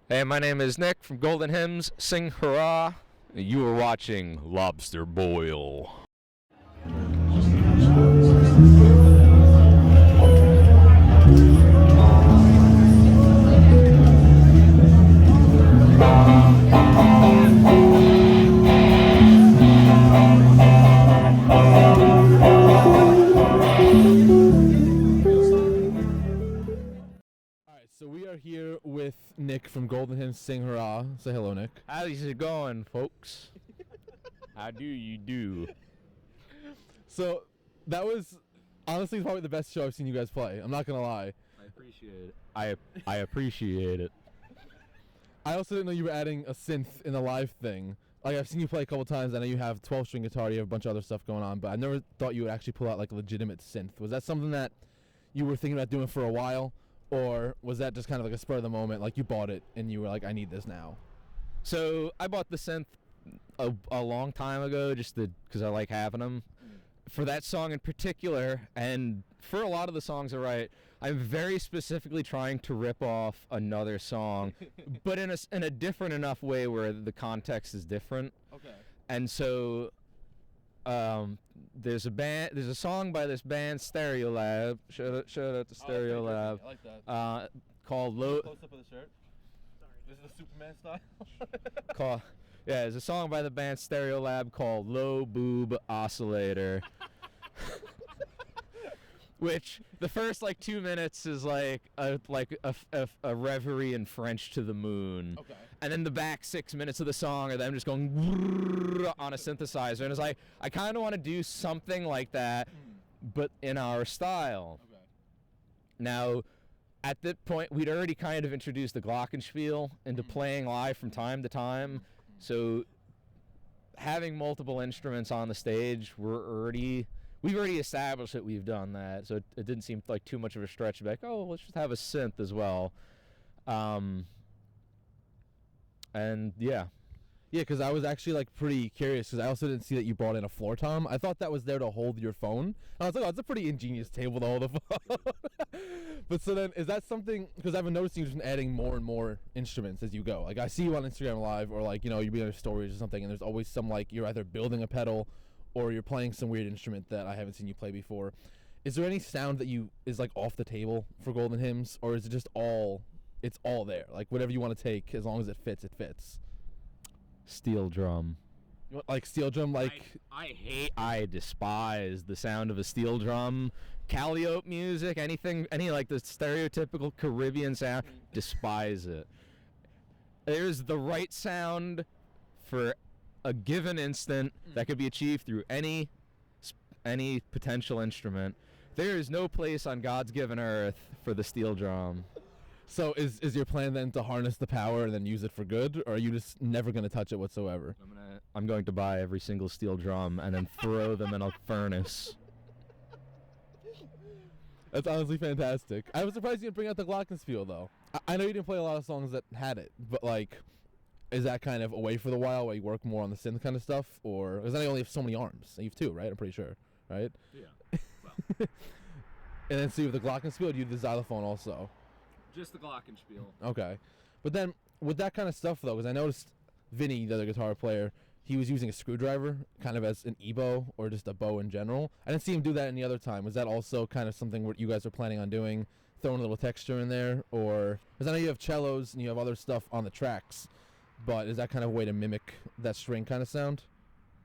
Hey, my name is Nick from Golden Hymns Sing Hurrah. You are watching Lobster Boil. Alright, so we are here with Nick from Golden Hymns Sing Hurrah. Say hello, Nick. How's it going, folks? How do you do? So, that was honestly probably the best show I've seen you guys play. I'm not gonna lie. I appreciate it. I appreciate it. I also didn't know you were adding a synth in the live thing. Like, I've seen you play a couple times. I know you have 12-string guitar, you have a bunch of other stuff going on, but I never thought you would actually pull out like a legitimate synth. Was that something that you were thinking about doing for a while? Or was that just kind of like a spur of the moment, like you bought it and you were like, I need this now? So I bought the synth a long time ago, just because I like having them. For that song in particular, and for a lot of the songs I write, I'm very specifically trying to rip off another song, but in a different enough way where the context is different. Okay. And so, there's a song by this band Stereolab. Shout out to Stereolab. I like that. Called Low. Close up of the shirt. This is the Superman Call, yeah, there's a song by the band Stereolab called Low Boob Oscillator. Which the first like 2 minutes is like a reverie in French to the moon. Okay. And then the back 6 minutes of the song are them just going on a synthesizer, and it's like I kind of want to do something like that, but in our style. Okay. Now, at that point, we'd already kind of introduced the glockenspiel into playing live from time to time, so having multiple instruments on the stage, we've already established that we've done that, so it didn't seem like too much of a stretch to be like, oh, let's just have a synth as well. And yeah. Yeah, because I was actually like pretty curious because I also didn't see that you brought in a floor tom. I thought that was there to hold your phone. And I was like, oh, it's a pretty ingenious table to hold a phone. But so then, is that something? Because I've been noticing you've been adding more and more instruments as you go. Like I see you on Instagram Live, or like you're being on stories or something, and there's always some like you're either building a pedal, or you're playing some weird instrument that I haven't seen you play before. Is there any sound that is like off the table for Golden Hymns, or is it just it's all there? Like whatever you want to take, as long as it fits, it fits. Steel drum. You want, like steel drum, like I despise the sound of a steel drum. Calliope music, any like the stereotypical Caribbean sound, despise it. There's the right sound for a given instant that could be achieved through any potential instrument. There is no place on God's given earth for the steel drum. So is your plan then to harness the power and then use it for good, or are you just never going to touch it whatsoever? I'm going to buy every single steel drum and then throw them in a furnace. That's honestly fantastic. I was surprised you didn't bring out the glockenspiel though. I know you didn't play a lot of songs that had it, but like, is that kind of away for the while while you work more on the synth kind of stuff, or because I only have so many arms? You have two, right? I'm pretty sure, right? Yeah. And then so you have the glockenspiel, do you have the xylophone also? Just the glockenspiel. Okay. But then, with that kind of stuff, though, because I noticed Vinny, the other guitar player, he was using a screwdriver kind of as an e-bow or just a bow in general. I didn't see him do that any other time. Was that also kind of something what you guys are planning on doing, throwing a little texture in there? Or, because I know you have cellos and you have other stuff on the tracks, but is that kind of a way to mimic that string kind of sound?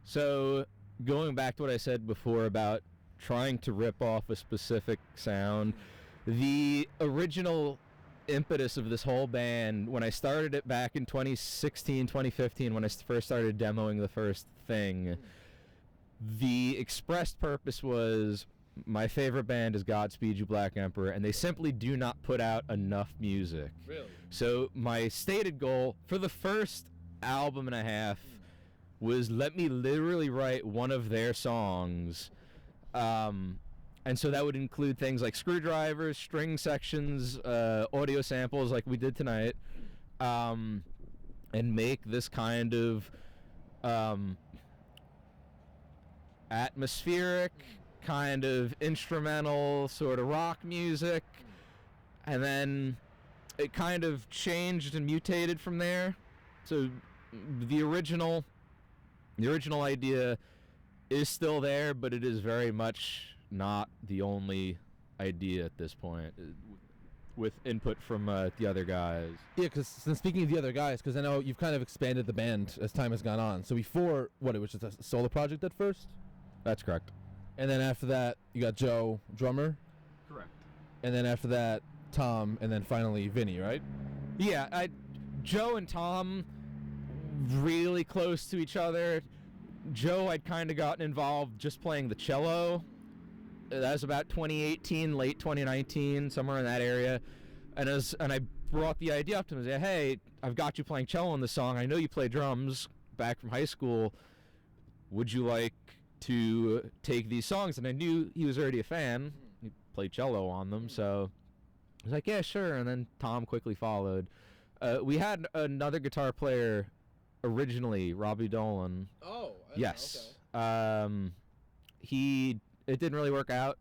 So, going back to what I said before about trying to rip off a specific sound, the original impetus of this whole band, when I started it back in 2016, 2015, when I first started demoing the first thing, the expressed purpose was my favorite band is Godspeed You Black Emperor, and they simply do not put out enough music. Really? So my stated goal for the first album and a half was let me literally write one of their songs. And so that would include things like screwdrivers, string sections, audio samples like we did tonight, and make this kind of atmospheric, kind of instrumental, sort of rock music. And then it kind of changed and mutated from there. So the original idea is still there, but it is very much not the only idea at this point, with input from the other guys. Yeah, because speaking of the other guys, because I know you've kind of expanded the band as time has gone on. So before, it was just a solo project at first? That's correct. And then after that, you got Joe, drummer? Correct. And then after that, Tom, and then finally Vinny, right? Yeah, Joe and Tom, really close to each other. Joe, I'd kind of gotten involved just playing the cello. That was about 2018, late 2019, somewhere in that area. And I brought the idea up to him and said, hey, I've got you playing cello in the song. I know you play drums back from high school. Would you like to take these songs? And I knew he was already a fan. He played cello on them, so I was like, yeah, sure. And then Tom quickly followed. We had another guitar player originally, Robbie Dolan. Oh, yes. Okay. It didn't really work out.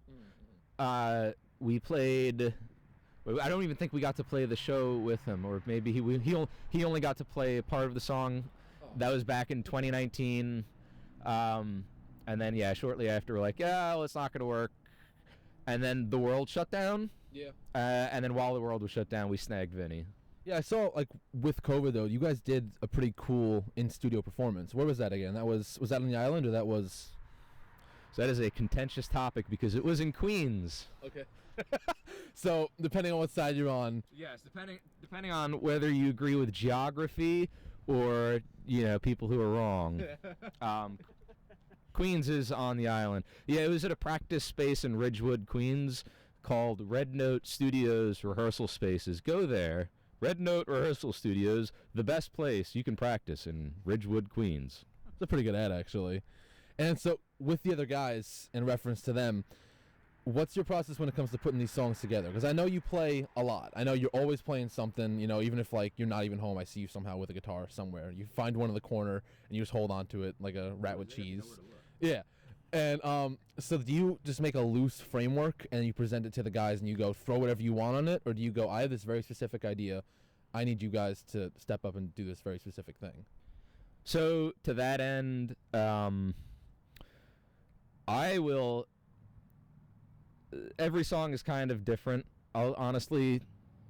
We played. I don't even think we got to play the show with him, or maybe he only got to play a part of the song. That was back in 2019. And then shortly after we're like, well, it's not going to work. And then the world shut down. Yeah. And then while the world was shut down, we snagged Vinny. Yeah, I saw, like, with COVID, though, you guys did a pretty cool in-studio performance. Where was that again? Was that on the island, or that was... So that is a contentious topic because it was in Queens. Okay. So, depending on what side you're on... Yes, depending on whether you agree with geography or, people who are wrong. Queens is on the island. Yeah, it was at a practice space in Ridgewood, Queens, called Red Note Studios Rehearsal Spaces. Go there. Red Note Rehearsal Studios, the best place you can practice in Ridgewood, Queens. It's a pretty good ad, actually. And so, with the other guys, in reference to them, what's your process when it comes to putting these songs together? Because I know you play a lot. I know you're always playing something, even if, like, you're not even home, I see you somehow with a guitar somewhere. You find one in the corner, and you just hold on to it like a rat with cheese. Yeah. And so do you just make a loose framework and you present it to the guys and you go throw whatever you want on it, or do you go, I have this very specific idea, I need you guys to step up and do this very specific thing? So to that end, I will. Every song is kind of different. I'll honestly,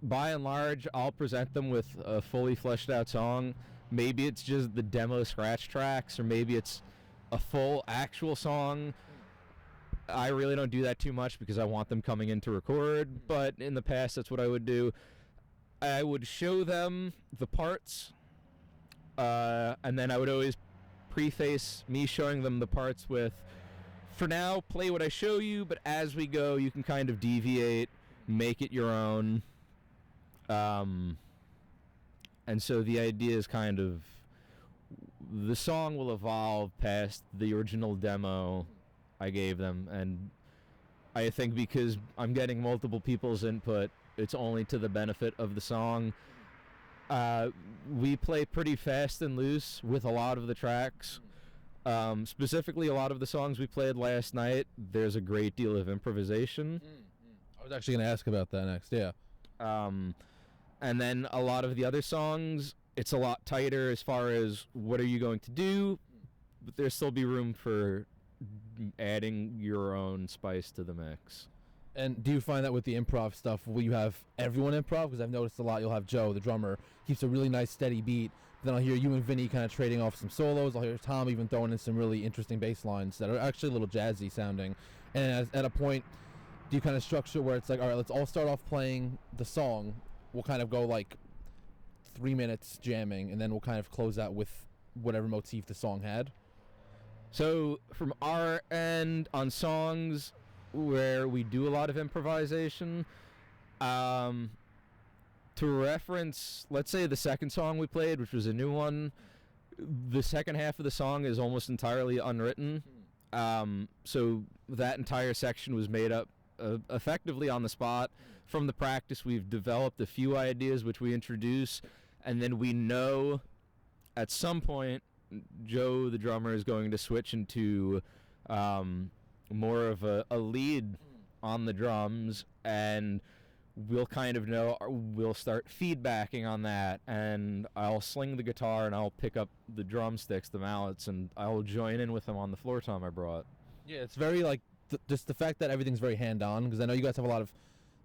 by and large, I'll present them with a fully fleshed out song. Maybe it's just the demo scratch tracks, or maybe it's a full actual song. I really don't do that too much because I want them coming in to record, but in the past that's what I would do. I would show them the parts, and then I would always preface me showing them the parts with, for now, play what I show you, but as we go, you can kind of deviate, make it your own. And so the idea is kind of, the song will evolve past the original demo I gave them, and I think because I'm getting multiple people's input, it's only to the benefit of the song. We play pretty fast and loose with a lot of the tracks. Specifically, a lot of the songs we played last night, there's a great deal of improvisation. I was actually going to ask about that next, yeah. And then a lot of the other songs, it's a lot tighter as far as what are you going to do, but there'll still be room for adding your own spice to the mix. And do you find that with the improv stuff, will you have everyone improv? Because I've noticed a lot, you'll have Joe, the drummer, keeps a really nice steady beat. Then I'll hear you and Vinny kind of trading off some solos. I'll hear Tom even throwing in some really interesting bass lines that are actually a little jazzy sounding. And at a point, do you kind of structure where it's like, all right, let's all start off playing the song. We'll kind of go like 3 minutes jamming, and then we'll kind of close out with whatever motif the song had? So from our end, on songs where we do a lot of improvisation, to reference, let's say the second song we played, which was a new one, the second half of the song is almost entirely unwritten. So that entire section was made up effectively on the spot. From the practice, we've developed a few ideas which we introduce, and then we know at some point Joe, the drummer, is going to switch into more of a lead on the drums, and we'll kind of know, we'll start feedbacking on that, and I'll sling the guitar and I'll pick up the drumsticks, the mallets, and I'll join in with them on the floor tom I brought. Yeah, it's very like just the fact that everything's very hand-on, because I know you guys have a lot of,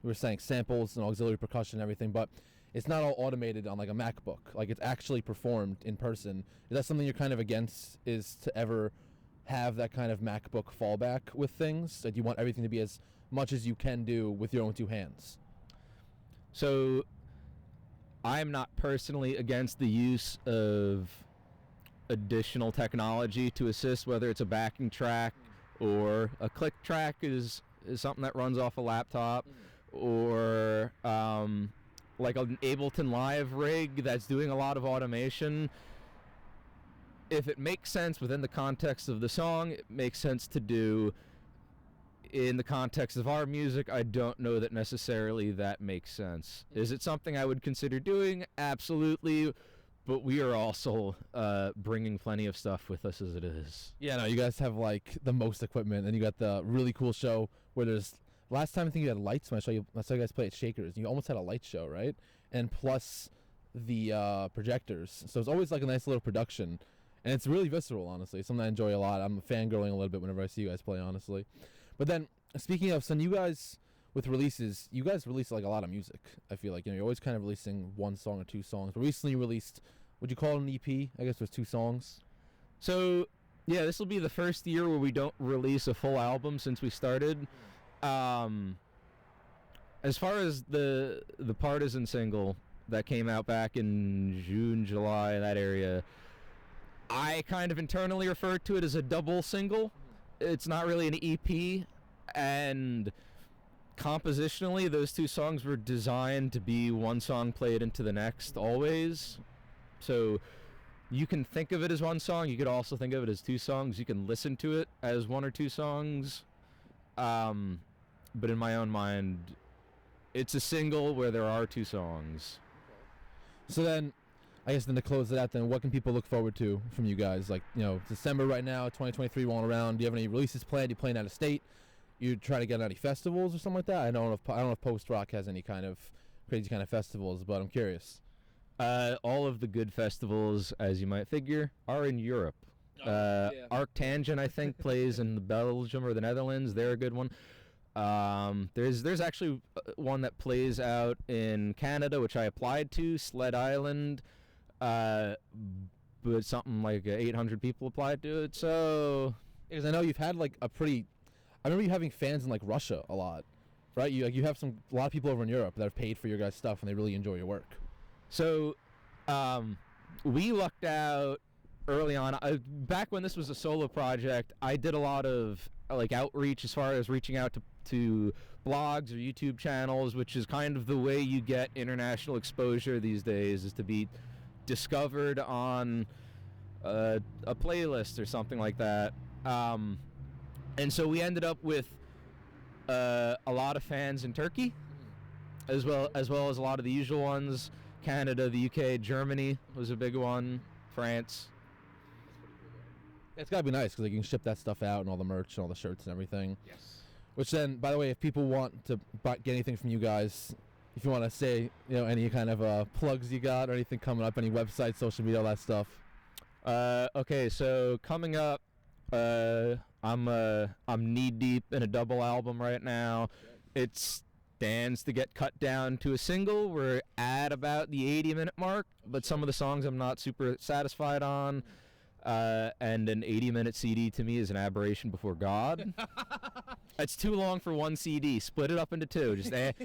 we were saying, samples and auxiliary percussion and everything, but it's not all automated on like a MacBook. Like, it's actually performed in person. Is that something you're kind of against, is to ever have that kind of MacBook fallback with things? That you want everything to be as much as you can do with your own two hands? So I'm not personally against the use of additional technology to assist, whether it's a backing track or a click track is something that runs off a laptop, or like an Ableton Live rig that's doing a lot of automation. If it makes sense within the context of the song, it makes sense to do. In the context of our music, I don't know that necessarily that makes sense. Is it something I would consider doing? Absolutely. But we are also bringing plenty of stuff with us as it is. Yeah, no, you guys have like the most equipment, and you got the really cool show where there's, last time I think you had lights when I saw you guys play at Shakers. You almost had a light show, right? And plus the projectors. So it's always like a nice little production. And it's really visceral, honestly. It's something I enjoy a lot. I'm fangirling a little bit whenever I see you guys play, honestly. But then, speaking of, son, you guys, with releases, you guys release like a lot of music. I feel like, you're always kind of releasing one song or two songs. But recently you released, would you call it an EP? I guess there's 2 songs. So, yeah, this will be the first year where we don't release a full album since we started. As far as the Partisan single that came out back in June, July, that area, I kind of internally refer to it as a double single. It's not really an EP, and compositionally those 2 songs were designed to be one song played into the next always. So you can think of it as one song, you could also think of it as 2 songs, you can listen to it as 1 or 2 songs, but in my own mind it's a single where there are 2 songs. So then, I guess then to close it out, then what can people look forward to from you guys? Like, December right now, 2023 rolling around. Do you have any releases planned? You playing out of state? You try to get on any festivals or something like that? I don't know if post rock has any kind of crazy kind of festivals, but I'm curious. All of the good festivals, as you might figure, are in Europe. Arctangent, I think, plays in Belgium or the Netherlands. They're a good one. There's actually one that plays out in Canada, which I applied to, Sled Island. But something like 800 people applied to it, so... Because I know you've had like I remember you having fans in like Russia a lot, right? You have a lot of people over in Europe that have paid for your guys' stuff and they really enjoy your work. So, we lucked out early on. Back when this was a solo project, I did a lot of like outreach as far as reaching out to blogs or YouTube channels, which is kind of the way you get international exposure these days, is to be discovered on a playlist or something like that. And so we ended up with a lot of fans in Turkey, as well as a lot of the usual ones. Canada, the UK, Germany was a big one, France. It's got to be nice because they can ship that stuff out and all the merch and all the shirts and everything. Yes. Which then, by the way, if people want to get anything from you guys, if you want to say, any kind of plugs you got or anything coming up, any websites, social media, all that stuff. Okay, so coming up, I'm knee deep in a double album right now. It stands to get cut down to a single. We're at about the 80-minute mark, but some of the songs I'm not super satisfied on. And an 80-minute CD to me is an aberration before God. It's too long for one CD. Split it up into 2. Just add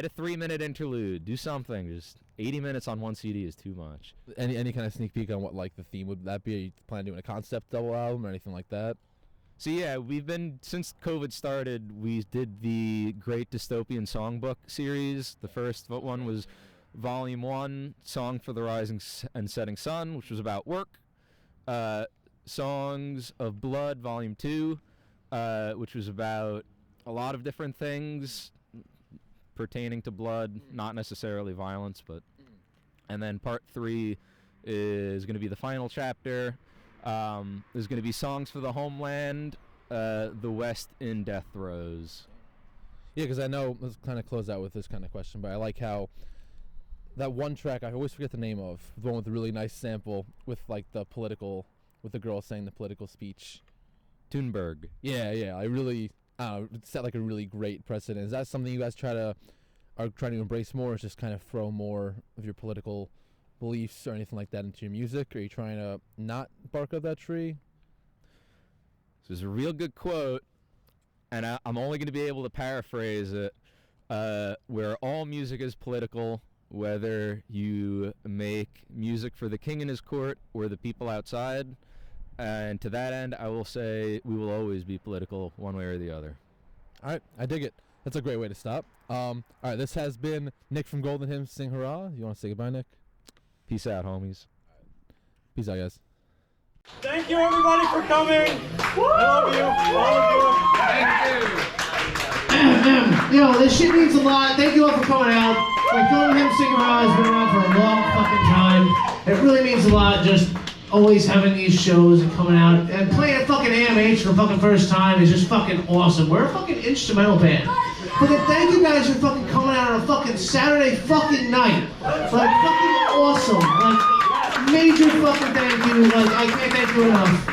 a 3-minute interlude. Do something. Just 80 minutes on one CD is too much. Any kind of sneak peek on what like the theme would that be? Are you planning on doing a concept double album or anything like that? So yeah, since COVID started, we did the Great Dystopian Songbook series. The first one was Volume 1, Song for the Rising and Setting Sun, which was about work. Songs of Blood, Volume 2, which was about a lot of different things pertaining to blood, not necessarily violence, but... And then Part 3 is going to be the final chapter. There's going to be Songs for the Homeland, The West in Death Throes. Yeah, because I know, let's kind of close out with this kind of question, but I like how that one track, I always forget the name of, the one with the really nice sample with like the girl saying the political speech. Thunberg. Yeah, I really, it set like a really great precedent. Is that something you guys are trying to embrace more, or just kind of throw more of your political beliefs or anything like that into your music? Or are you trying to not bark up that tree? This is a real good quote, and I'm only going to be able to paraphrase it, where all music is political, whether you make music for the king in his court or the people outside. And to that end, I will say we will always be political one way or the other. All right, I dig it. That's a great way to stop. All right, this has been Nick from Golden Hymns Sing Hurrah. You want to say goodbye, Nick? Peace out, homies. Peace out, guys. Thank you, everybody, for coming. I love you, all of you. Thank you. Yo, this shit means a lot. Thank you all for coming out. Like, Golden Hymns Sing Hurrah has been around for a long fucking time. It really means a lot just always having these shows and coming out and playing a fucking AMH for the fucking first time is just fucking awesome. We're a fucking instrumental band. Fucking thank you guys for fucking coming out on a fucking Saturday fucking night. Like, fucking awesome. Like, major fucking thank you. Like, I can't thank you enough.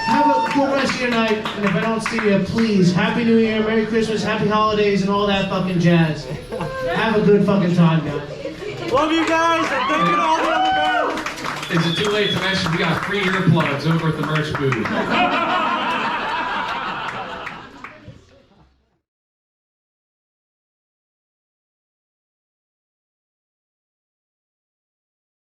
Have a good rest of your night, and if I don't see you, please, Happy New Year, Merry Christmas, Happy Holidays, and all that fucking jazz. Have a good fucking time, guys. Love you guys, and thank you to all the other bands. Is it too late to mention we got free earplugs over at the merch booth?